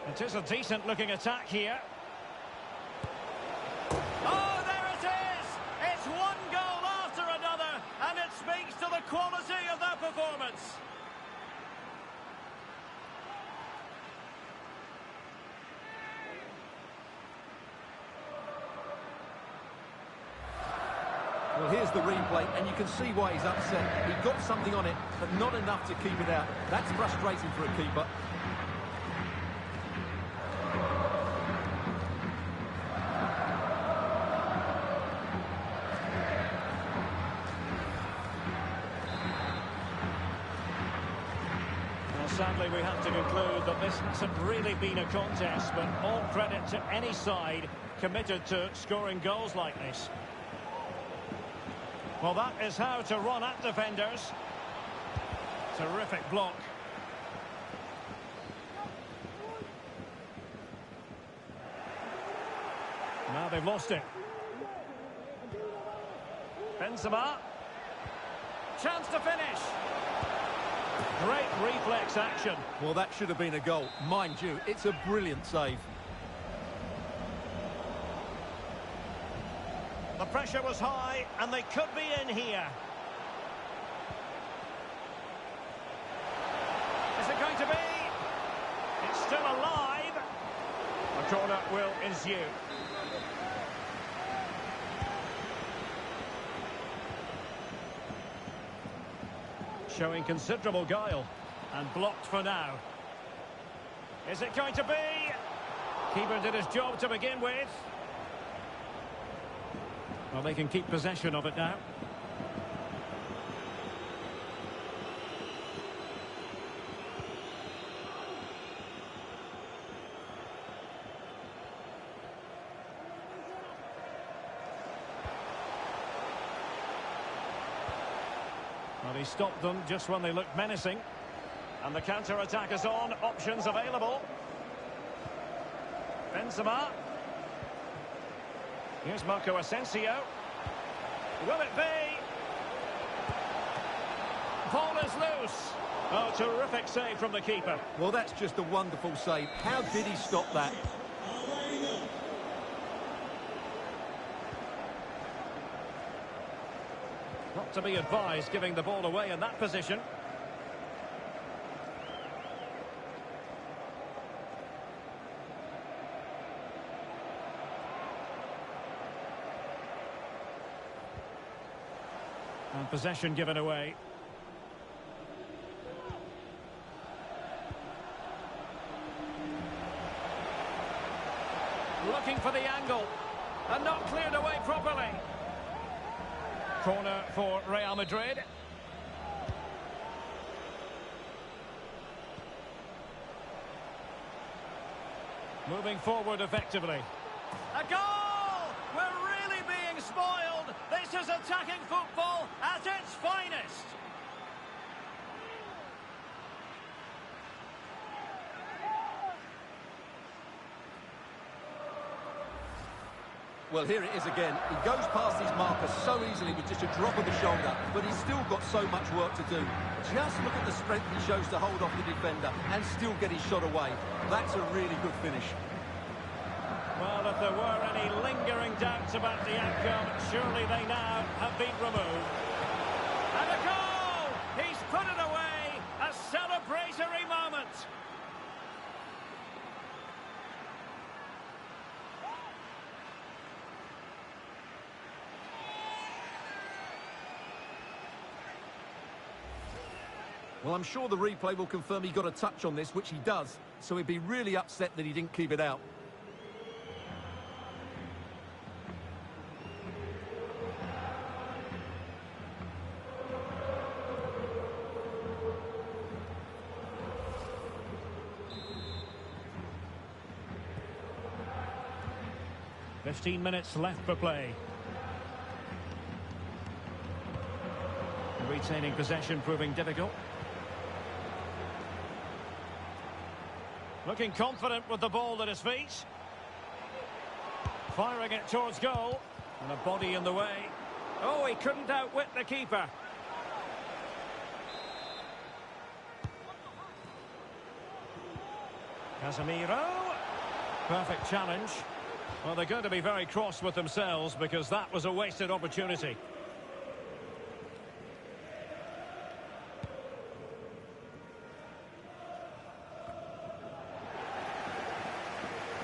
It is a decent-looking attack here. Oh, there it is! It's one goal after another, and it speaks to the quality of their performance. Well, here's the replay, and you can see why he's upset. He got something on it, but not enough to keep it out. That's frustrating for a keeper. Well, sadly, we have to conclude that this hasn't really been a contest, but all credit to any side committed to scoring goals like this. Well, that is how to run at defenders. Terrific block. Now they've lost it. Benzema. Chance to finish. Great reflex action. Well, that should have been a goal. Mind you, it's a brilliant save. The pressure was high, and they could be in here. Is it going to be? It's still alive. A corner will ensue. Showing considerable guile, and blocked for now. Is it going to be? Keeper did his job to begin with. Well, they can keep possession of it now. Well, he stopped them just when they looked menacing. And the counter-attack is on. Options available. Benzema. Here's Marco Asensio. Will it be? Ball is loose. Oh, terrific save from the keeper. Well, that's just a wonderful save. How did he stop that? Not to be advised giving the ball away in that position. And possession given away. Looking for the angle. And not cleared away properly. Corner for Real Madrid. Moving forward effectively. A goal! We're really being spoiled. This is attacking football at its finest. Well, here it is again. He goes past his marker so easily with just a drop of the shoulder, but he's still got so much work to do. Just look at the strength he shows to hold off the defender and still get his shot away. That's a really good finish. Well, if there were any lingering doubts about the outcome, surely they now have been removed. And a goal! He's put it away! A celebratory moment! Well, I'm sure the replay will confirm he got a touch on this, which he does, so he'd be really upset that he didn't keep it out. "15 minutes left for play. Retaining possession proving difficult. Looking confident with the ball at his feet. Firing it towards goal. And a body in the way. Oh, he couldn't outwit the keeper. Casemiro. Perfect challenge. Well, they're going to be very cross with themselves because that was a wasted opportunity.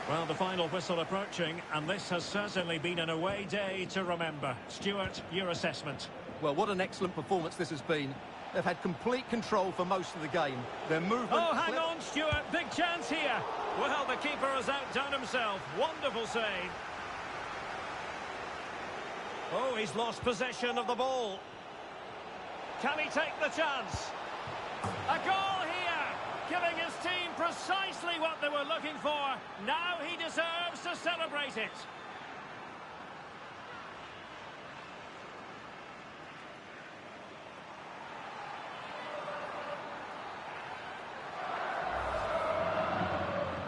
Well, the final whistle approaching, and this has certainly been an away day to remember. Stuart, your assessment? Well, what an excellent performance this has been. They've had complete control for most of the game. Their movement... Oh, hang on, Stuart. Big chance here. Well, the keeper has outdone himself. Wonderful save. Oh, he's lost possession of the ball. Can he take the chance? A goal here, giving his team precisely what they were looking for. Now he deserves to celebrate it.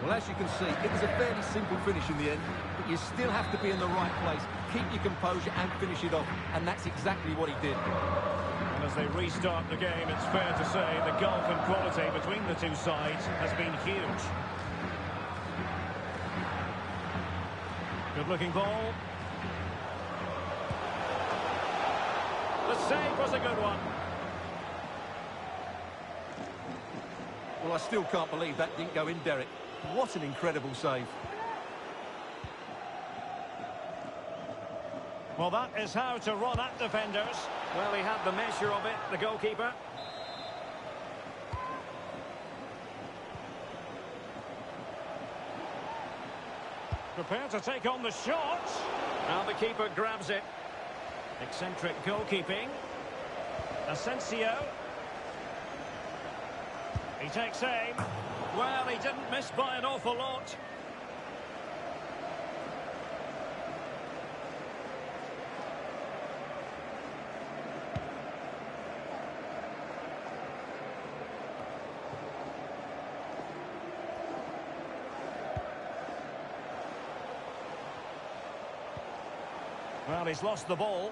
Well, as you can see, it was a fairly simple finish in the end, but you still have to be in the right place, keep your composure and finish it off, and that's exactly what he did. And as they restart the game, it's fair to say the gulf in quality between the two sides has been huge. Good-looking ball. The save was a good one. Well, I still can't believe that didn't go in, Derek. What an incredible save. Well, that is how to run at defenders. Well, he had the measure of it, the goalkeeper. Prepared to take on the shot. Now the keeper grabs it. Eccentric goalkeeping. Asensio. He takes aim. Well, he didn't miss by an awful lot. Well, he's lost the ball.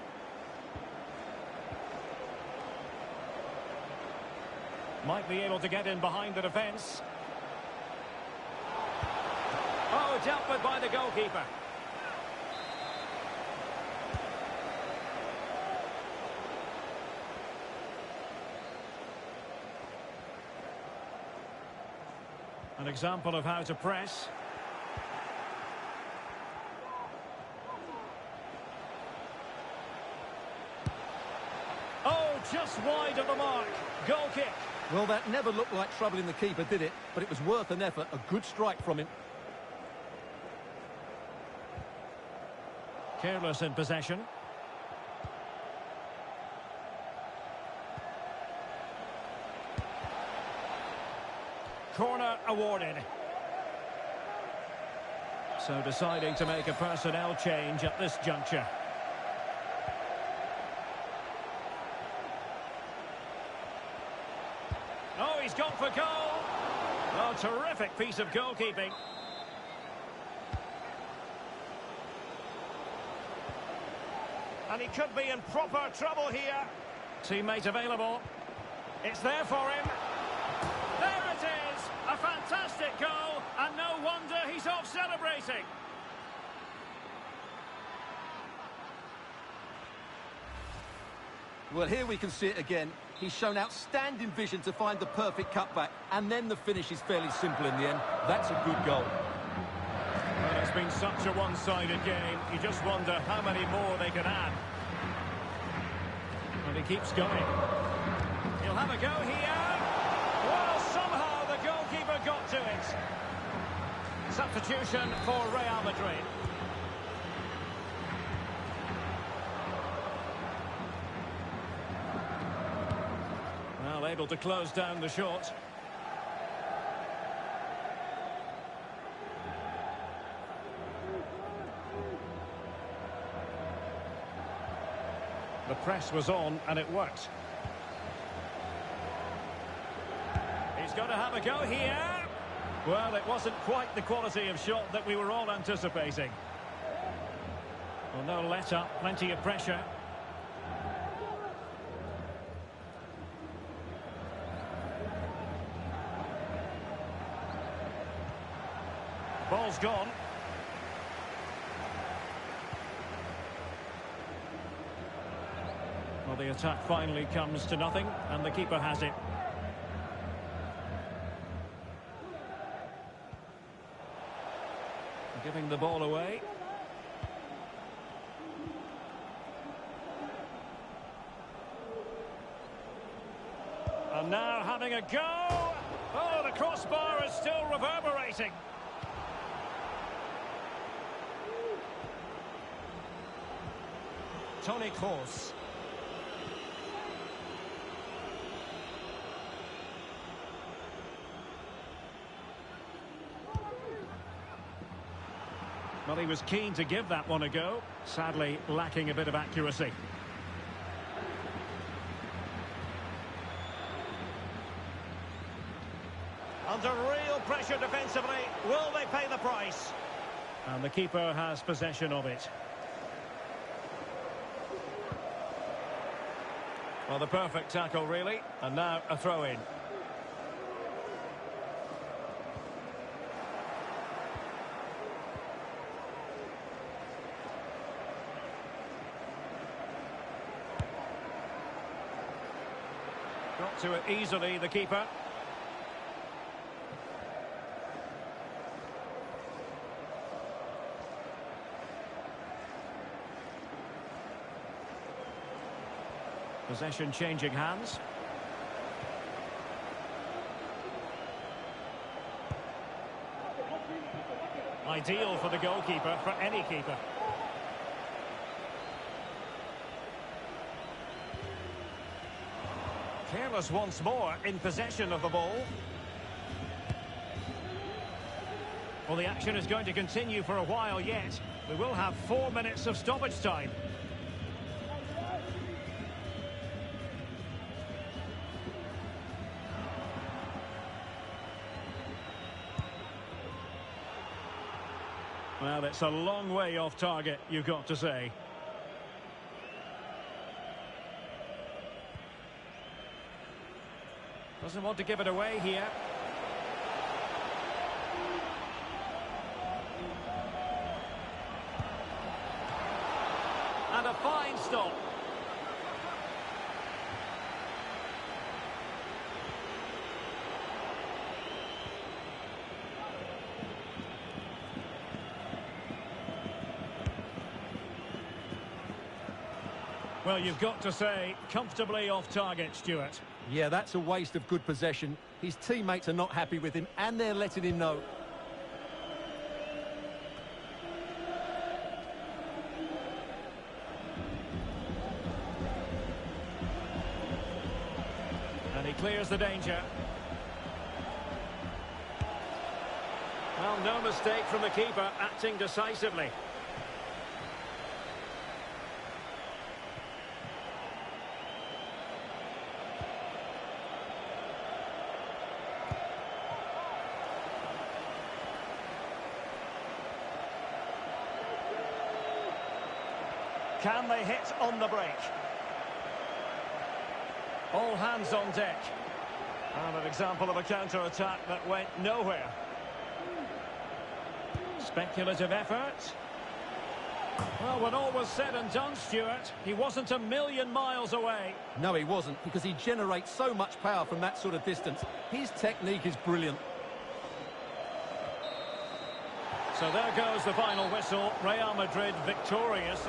Might be able to get in behind the defence. Oh, dealt with by the goalkeeper. An example of how to press. Oh, just wide of the mark. Goal kick. Well, that never looked like troubling the keeper, did it? But it was worth an effort, a good strike from him. Careless in possession. Corner awarded. So deciding to make a personnel change at this juncture. Oh, he's gone for goal. Oh, terrific piece of goalkeeping. And he could be in proper trouble here. Teammate available. It's there for him. There it is! A fantastic goal, and no wonder he's off celebrating. Well, here we can see it again. He's shown outstanding vision to find the perfect cutback, and then the finish is fairly simple in the end. That's a good goal. Well, it's been such a one-sided game. You just wonder how many more they can add. And he keeps going. He'll have a go here. Well, somehow the goalkeeper got to it. Substitution for Real Madrid. Well, able to close down the shot. The press was on, and it worked. He's going to have a go here. Well, it wasn't quite the quality of shot that we were all anticipating. Well, no let-up, plenty of pressure. Ball's gone. Well, the attack finally comes to nothing, and the keeper has it. Giving the ball away. And now having a go. Oh, the crossbar is still reverberating. Toni Kroos. Well, he was keen to give that one a go. Sadly, lacking a bit of accuracy. Under real pressure defensively. Will they pay the price? And the keeper has possession of it. Well, the perfect tackle, really. And now a throw-in. Got to it easily, the keeper. Possession changing hands. Ideal for the goalkeeper, for any keeper. Careless once more in possession of the ball. Well, the action is going to continue for a while yet. We will have 4 minutes of stoppage time. Well, it's a long way off target, you've got to say. Doesn't want to give it away here. And a fine stop. Well, you've got to say, comfortably off target, Stuart. Yeah, that's a waste of good possession. His teammates are not happy with him, and they're letting him know. And he clears the danger. Well, no mistake from the keeper, acting decisively. Can they hit on the break? All hands on deck. And an example of a counter-attack that went nowhere. Speculative effort. Well, when all was said and done, Stuart, he wasn't a million miles away. No, he wasn't, because he generates so much power from that sort of distance. His technique is brilliant. So there goes the final whistle. Real Madrid victorious.